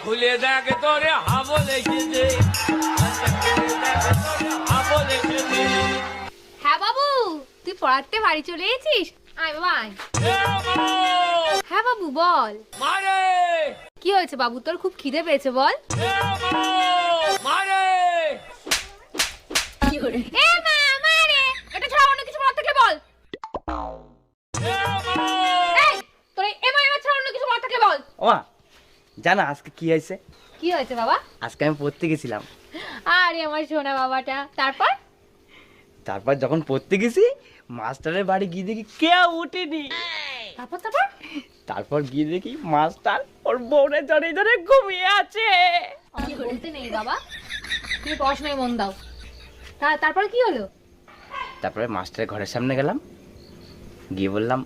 খুলে দেখে তোরে হাবল এসেছে, হাবল এসেছে। হ্যাঁ বাবু, তুই পড়াতে বাড়ি চলে এসেছিস? আয় বাবা আয়। হ্যাঁ বাবু বল। মারে কি হয়েছে বাবু, তোর খুব খিদে পেয়েছে বল। মারে এ মা মারে, এটা ছাড়া অন্য কিছু বলার থাকলে বল। এই তোর এ মা এমা ছাড়া অন্য কিছু বলার থাকলে বল। ওমা জানা আজকে কি হয়েছে? কি হয়েছে বাবা? আজকে আমি পড়তে গেছিলাম। আরে আমার সোনা বাবাটা। তারপর যখন পড়তে গেছি মাস্টারের বাড়ি গিয়ে দেখি কেউ উঠেনি। তারপর তারপর তারপর গিয়ে দেখি মাস্টার ওর বউরে ধরে ধরে ঘুমিয়ে আছে। আমি বলতে নেই বাবা, তুমি পড়াশোনায় মন দাও। তারপর কি হলো? তারপরে মাস্টারের ঘরের সামনে গেলাম, গিয়ে বললাম